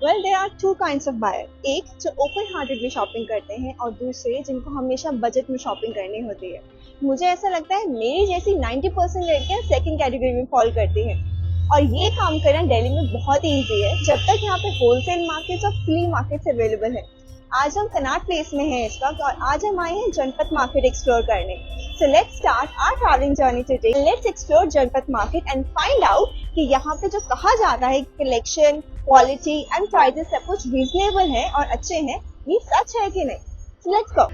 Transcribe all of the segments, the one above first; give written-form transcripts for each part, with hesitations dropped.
Well there are two kinds of buyer, एक जो open heartedly shopping करते हैं और दूसरे जिनको हमेशा बजट में शॉपिंग करनी होती है। मुझे ऐसा लगता है मेरी जैसी 90% लड़कियां सेकंड कैटेगरी में फॉल करती हैं और ये काम करना दिल्ली में बहुत ईजी है जब तक यहाँ पे होलसेल मार्केट्स और फ्ली मार्केट्स अवेलेबल है। आज हम कनॉट प्लेस में हैं इस वक्त और आज हम आए हैं जनपथ मार्केट एक्सप्लोर करने। So let's start our travelling journey today. Let's explore Janpath market and find out कि यहाँ पे जो कहा जाता है कलेक्शन, क्वालिटी एंड प्राइसेस सब कुछ रीजनेबल है और अच्छे हैं, ये सच है कि नहीं। So let's go.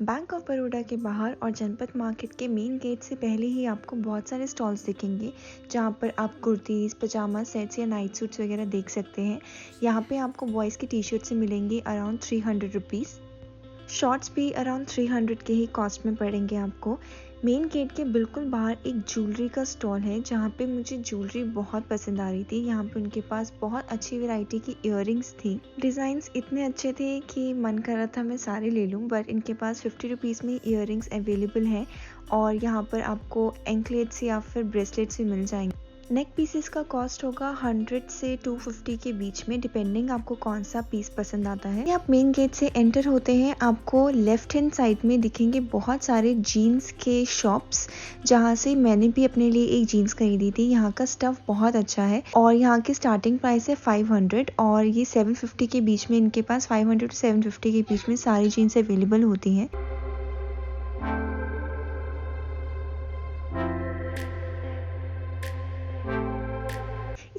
Bank of Baroda के बाहर और जनपथ मार्केट के मेन गेट से पहले ही आपको बहुत सारे स्टॉल्स दिखेंगे जहाँ पर आप कुर्तीज़, पजामा सेट्स या नाइट सूट्स वगैरह देख सकते हैं। यहाँ पे आपको बॉयज़ की टी शर्ट से मिलेंगी अराउंड 300 रुपीज़। शॉर्ट्स भी अराउंड 300 के ही कॉस्ट में पड़ेंगे आपको। मेन गेट के बिल्कुल बाहर एक ज्वेलरी का स्टॉल है जहाँ पे मुझे ज्वेलरी बहुत पसंद आ रही थी। यहाँ पे उनके पास बहुत अच्छी वैरायटी की इयररिंग्स थी। डिज़ाइंस इतने अच्छे थे कि मन कर रहा था मैं सारे ले लूँ, बट इनके पास 50 रुपीज़ में इयररिंग्स अवेलेबल हैं और यहाँ पर आपको एंकलेट्स या फिर ब्रेसलेट्स भी मिल जाएंगे। नेक पीसेस का कॉस्ट होगा 100 से 250 के बीच में, डिपेंडिंग आपको कौन सा पीस पसंद आता है। आप मेन गेट से एंटर होते हैं, आपको लेफ्ट हैंड साइड में दिखेंगे बहुत सारे जीन्स के शॉप्स जहाँ से मैंने भी अपने लिए एक जीन्स खरीदी थी। यहाँ का स्टफ बहुत अच्छा है और यहाँ की स्टार्टिंग प्राइस है 500 और ये 750 के बीच में, इनके पास 500 से 750 के बीच में सारी जीन्स अवेलेबल होती हैं।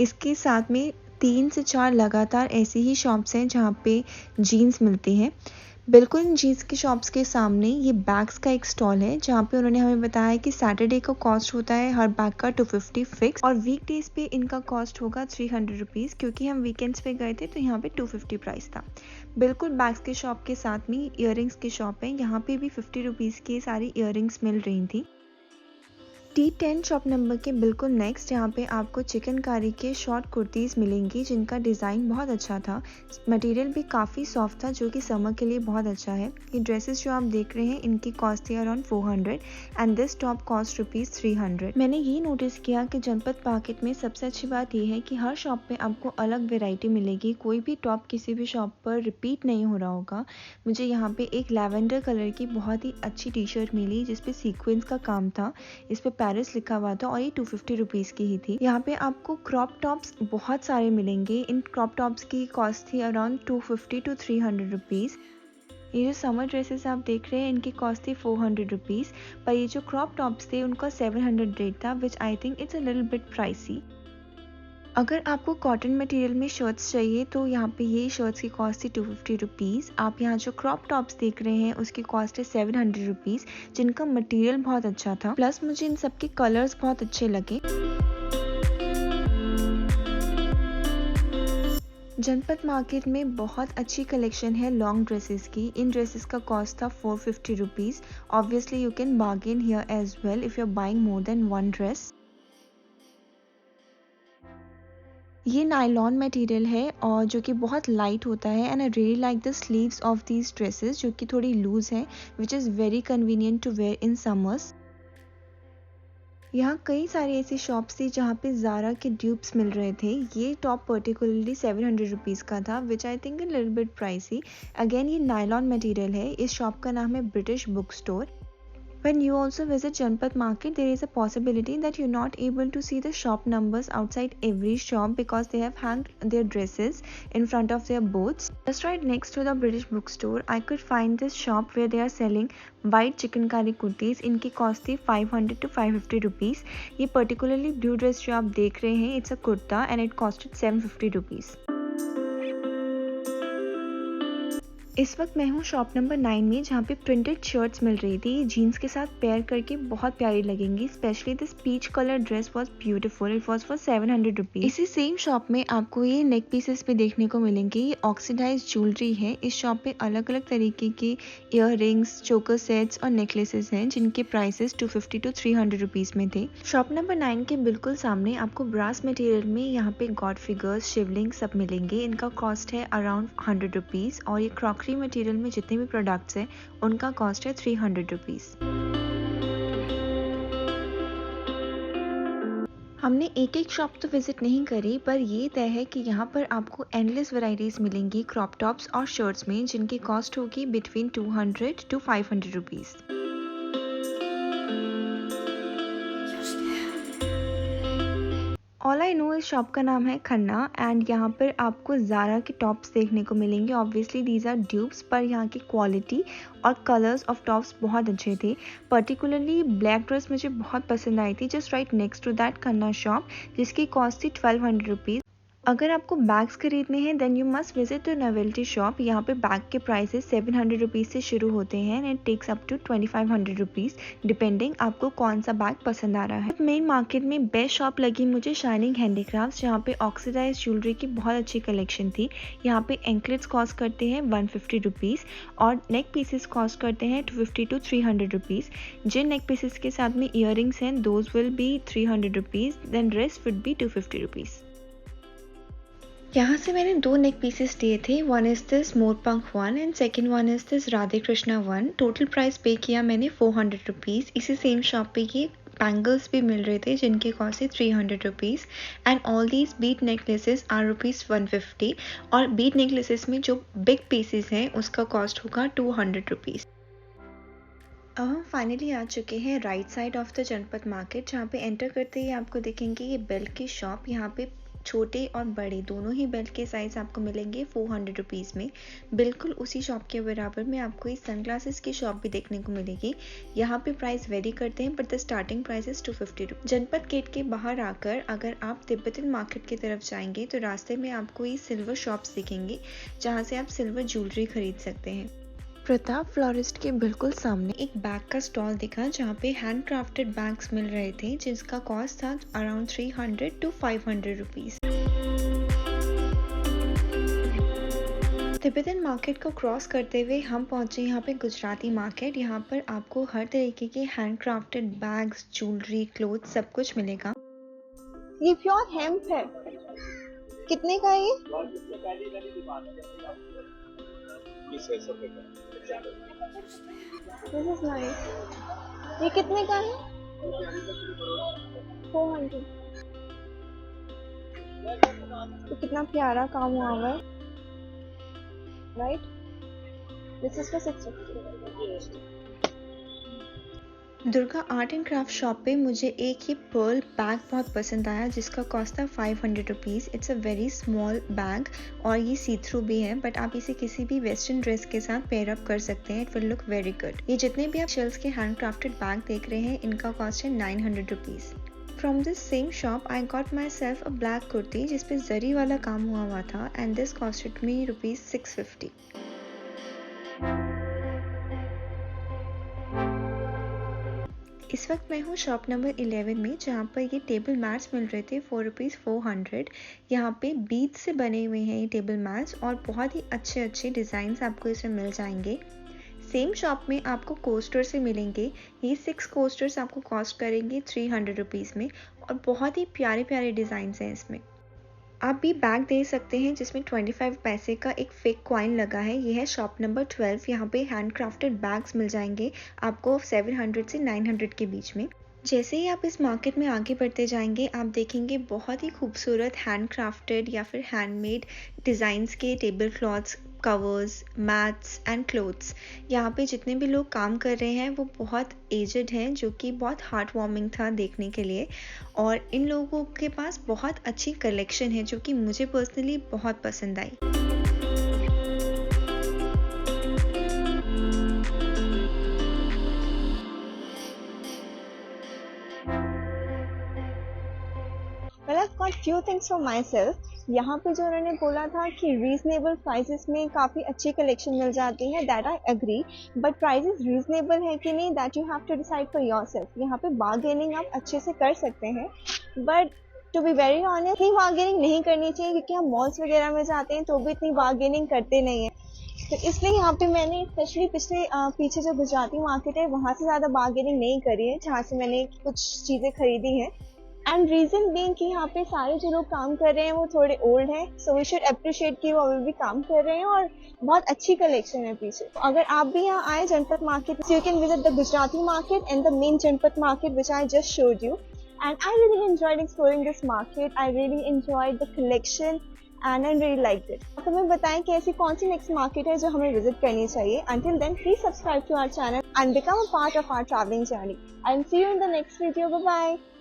इसके साथ में 3 से 4 लगातार ऐसी ही शॉप्स हैं जहाँ पे जीन्स मिलती हैं। बिल्कुल इन जीन्स की शॉप्स के सामने ये बैग्स का एक स्टॉल है जहाँ पे उन्होंने हमें बताया कि सैटरडे का कॉस्ट होता है हर बैग का 250 फिक्स और वीक डेज पे इनका कॉस्ट होगा 300 रुपीज़। क्योंकि हम वीकेंड्स पे गए थे तो यहाँ पे 250 प्राइस था। बिल्कुल बैग्स के शॉप के साथ में ईयररिंग्स की शॉप है, यहाँ पे भी 50 रुपीज़ की सारी ईयररिंग्स मिल रही थी। T10 शॉप नंबर के बिल्कुल नेक्स्ट यहाँ पे आपको चिकनकारी के शॉर्ट कुर्तीज़ मिलेंगी जिनका डिज़ाइन बहुत अच्छा था। मटेरियल भी काफ़ी सॉफ्ट था जो कि समर के लिए बहुत अच्छा है। ये ड्रेसेस जो आप देख रहे हैं इनकी कॉस्ट थी around 400 and this top cost ₹300। मैंने ये नोटिस किया कि जनपथ मार्केट में सबसे अच्छी बात यह है कि हर शॉप पे आपको अलग वेराइटी मिलेगी। कोई भी टॉप किसी भी शॉप पर रिपीट नहीं हो रहा होगा। मुझे यहाँ पे एक लैवेंडर कलर की बहुत ही अच्छी टी शर्ट मिली जिसपे सीक्वेंस का काम था, इस पे पेरिस लिखा हुआ था और ये 250 रुपीज़ की ही थी। यहाँ पे आपको क्रॉप टॉप्स बहुत सारे मिलेंगे। इन क्रॉप टॉप्स की कॉस्ट थी अराउंड 250 to 300 रुपीज़। ये जो समर ड्रेसेस आप देख रहे हैं इनकी कॉस्ट थी 400 रुपीज़, पर ये जो क्रॉप टॉप्स थे उनका 700 रेट था, which I think it's a little bit pricey. अगर आपको कॉटन मटेरियल में शर्ट्स चाहिए तो यहाँ पे ये शर्ट्स की कॉस्ट थी 250 रुपीज़। आप यहाँ जो क्रॉप टॉप्स देख रहे हैं उसकी कॉस्ट है 700 रुपीज़, जिनका मटेरियल बहुत अच्छा था, प्लस मुझे इन सब के कलर्स बहुत अच्छे लगे। जनपथ मार्केट में बहुत अच्छी कलेक्शन है लॉन्ग ड्रेसेस की। इन ड्रेसेस का कॉस्ट था 450 rupees. Obviously you can bargain here as well if you are buying more than one dress. ये नायलॉन मटेरियल है और जो कि बहुत लाइट होता है and I really like the sleeves of these dresses जो कि थोड़ी लूज है, which is very convenient to wear in summers. यहाँ कई सारी ऐसी शॉप्स थी जहाँ पे ज़ारा के ड्यूप्स मिल रहे थे। ये टॉप पर्टिकुलरली 700 रुपीज़ का था, which I think a little bit pricey. Again ये नायलॉन मटेरियल है। इस शॉप का नाम है British Book Store. When you also visit Janpath Market, there is a possibility that you're not able to see the shop numbers outside every shop because they have hung their dresses in front of their booths. Just right next to the British bookstore, I could find this shop where they are selling white chikankari kurtis. इनकी cost थी 500 to 550 rupees. ये particularly blue dress जो आप देख रहे हैं, it's a kurta and it costed 750 rupees. इस वक्त मैं हूँ शॉप नंबर 9 में जहाँ पे प्रिंटेड शर्ट्स मिल रही थी। ये जीन्स के साथ पेयर करके बहुत प्यारी लगेंगी। Specially this peach colour dress was beautiful. It was for 700 rupees. इसी सेम शॉप में आपको ये नेक पीसेस पे देखने को मिलेंगे। ये ऑक्सीडाइज ज्वेलरी है। इस शॉप पे अलग अलग तरीके के ईयर रिंग्स, चोकर सेट्स और नेकलेसेस हैं जिनके प्राइसेस 250 to 300 रुपीज़ में थे। शॉप नंबर 9 के बिल्कुल सामने आपको ब्रास मटेरियल में यहाँ पे गॉड फिगर्स, शिवलिंग सब मिलेंगे। इनका कॉस्ट है अराउंड 100 रुपीज़ और ये क्रॉकरी मटेरियल में जितने भी प्रोडक्ट्स हैं उनका कॉस्ट है 300 रुपीज़। हमने एक एक शॉप तो विज़िट नहीं करी, पर ये तय है कि यहाँ पर आपको एंडलेस वैरायटीज़ मिलेंगी क्रॉप टॉप्स और शर्ट्स में, जिनकी कॉस्ट होगी between 200 to 500 rupees. All I know इस शॉप का नाम है खन्ना एंड यहाँ पर आपको ज़ारा के टॉप्स देखने को मिलेंगे। ऑब्वियसली दीज आर ड्यूप्स, पर यहाँ की क्वालिटी और कलर्स ऑफ टॉप्स बहुत अच्छे थे। पर्टिकुलरली ब्लैक ड्रेस मुझे बहुत पसंद आई थी, just right next to that Khanna shop, जिसकी कॉस्ट थी 1200 रुपीज़। अगर आपको बैग्स खरीदने हैं then you must visit the novelty shop. यहाँ पे बैग के प्राइसेस 700 रुपीज़ से शुरू होते हैं and it takes up to 2500 rupees depending आपको कौन सा बैग पसंद आ रहा है। मेन मार्केट में बेस्ट शॉप लगी मुझे शाइनिंग हैंडीक्राफ्ट्स, जहाँ पे ऑक्सीडाइज ज्वेलरी की बहुत अच्छी कलेक्शन थी। यहाँ पे एंकलेट्स कॉस्ट करते हैं 150 रुपीज़ और नेक पीसेस कॉस्ट करते हैं 250 to 300 रुपीज़। जिन नेक पीसेस के साथ में ईयरिंग्स हैं those will be 300 rupees, then rest would be 250 rupees. यहाँ से मैंने 2 नेक पीसेस लिए थे, वन इज़ दिस मोरपंख one and second one is this Radhe Krishna one. Total price पे किया मैंने 400 रुपीज़। इसी सेम शॉप पे ये बैंगल्स भी मिल रहे थे जिनके कॉस्ट है 300 rupees and all these bead necklaces are rupees 150 और बीट नेकलेसेस में जो बिग पीसेस हैं उसका कॉस्ट होगा 200 रुपीज़। अब हम फाइनली आ चुके हैं राइट साइड ऑफ द जनपद मार्केट, जहाँ पे एंटर करते ही आपको दिखेंगे ये बेल्ट की शॉप। यहाँ पे छोटे और बड़े दोनों ही बेल्ट के साइज़ आपको मिलेंगे 400 रुपीज़ में। बिल्कुल उसी शॉप के बराबर में आपको इस सनग्लासेस की शॉप भी देखने को मिलेगी। यहाँ पे प्राइस वेरी करते हैं but the starting price is 250 rupees. जनपद गेट के बाहर आकर अगर आप तिब्बतन मार्केट की तरफ जाएंगे तो रास्ते में आपको ये सिल्वर शॉप्स दिखेंगे जहाँ से आप सिल्वर ज्वेलरी खरीद सकते हैं। प्रताप फ्लोरिस्ट के बिल्कुल सामने एक बैग का स्टॉल दिखा जहाँ पे हैंड क्राफ्टेड बैग्स मिल रहे थे जिसका कॉस्ट था around 300 to 500 rupees. Tibetan market को क्रॉस करते हुए हम पहुंचे यहाँ पे गुजराती मार्केट। यहाँ पर आपको हर तरीके के hand crafted bags, jewellery, cloth सब कुछ मिलेगा। ये प्योर हेम्प है। कितने का है ये? This is nice. ये कितने का है? 400। तो कितना प्यारा काम हुआ हुआ है, right? This is for 650। Durga art and craft shop पे मुझे एक ही पर्ल बैग बहुत पसंद आया जिसका कॉस्ट था 500 rupees. It's a very small bag और ये सी थ्रू भी है बट आप इसे किसी भी वेस्टर्न ड्रेस के साथ पेयर अप कर सकते हैं। It will look very good. ये जितने भी आप शेल्स के हैंड क्राफ्टेड बैग देख रहे हैं इनका कॉस्ट है 900 rupees. From this same shop I got my self a black kurti जिसपे जरी वाला काम हुआ था and this costed me rupees 650। इस वक्त मैं हूँ शॉप नंबर 11 में जहाँ पर ये टेबल मैट्स मिल रहे थे फॉर रुपीज़ 400। यहाँ पे बीड्स से बने हुए हैं ये टेबल मैट्स और बहुत ही अच्छे अच्छे डिज़ाइंस आपको इसमें मिल जाएंगे। सेम शॉप में आपको कोस्टर से मिलेंगे। ये 6 कोस्टर्स आपको कॉस्ट करेंगे 300 रुपीज़ में और बहुत ही प्यारे प्यारे डिज़ाइंस हैं इसमें। आप भी बैग दे सकते हैं जिसमें 25 पैसे का एक फेक कॉइन लगा है। ये है शॉप नंबर 12। यहाँ पे हैंड क्राफ्टेड बैग्स मिल जाएंगे आपको 700 से 900 के बीच में। जैसे ही आप इस मार्केट में आगे बढ़ते जाएंगे आप देखेंगे बहुत ही खूबसूरत हैंड क्राफ्टेड या फिर हैंडमेड डिज़ाइंस के table clothes, covers, mats and clothes. यहाँ पे जितने भी लोग काम कर रहे हैं वो बहुत एजड हैं, जो कि बहुत हार्ट वार्मिंग था देखने के लिए। और इन लोगों के पास बहुत अच्छी कलेक्शन है जो कि मुझे पर्सनली बहुत पसंद आई। Well, I've got few things for myself. यहाँ पे जो उन्होंने बोला था कि रीजनेबल प्राइसेस में काफ़ी अच्छी कलेक्शन मिल जाती है, that I agree, but prices reasonable है कि नहीं that you have to decide for yourself. यहाँ पे बार्गेनिंग आप अच्छे से कर सकते हैं but to be very honest इतनी बार्गेनिंग नहीं करनी चाहिए क्योंकि हम मॉल्स वगैरह में जाते हैं तो भी इतनी बार्गेनिंग करते नहीं हैं। तो इसलिए यहाँ पे मैंने स्पेशली पीछे जो गुजराती मार्केट है वहाँ से ज़्यादा बार्गेनिंग नहीं करी है जहाँ से मैंने कुछ चीज़ें खरीदी हैं। एंड रीज़न बीइंग कि यहाँ पे सारे जो लोग काम कर रहे हैं वो थोड़े ओल्ड हैं, सो वी शुड अप्रिशिएट कि वो अभी भी काम कर रहे हैं और बहुत अच्छी कलेक्शन है पीछे। तो अगर आप भी यहाँ आए Janpath market, you can visit the Gujarati market and the main Janpath market which I just showed you. and I really enjoyed exploring this market. I really enjoyed the collection and I really liked it. आप हमें बताएं कि ऐसी कौन सी next market है जो हमें visit करनी चाहिए. Until then, please subscribe to our channel and become a part of our traveling journey. I'll see you in the next video. Bye bye.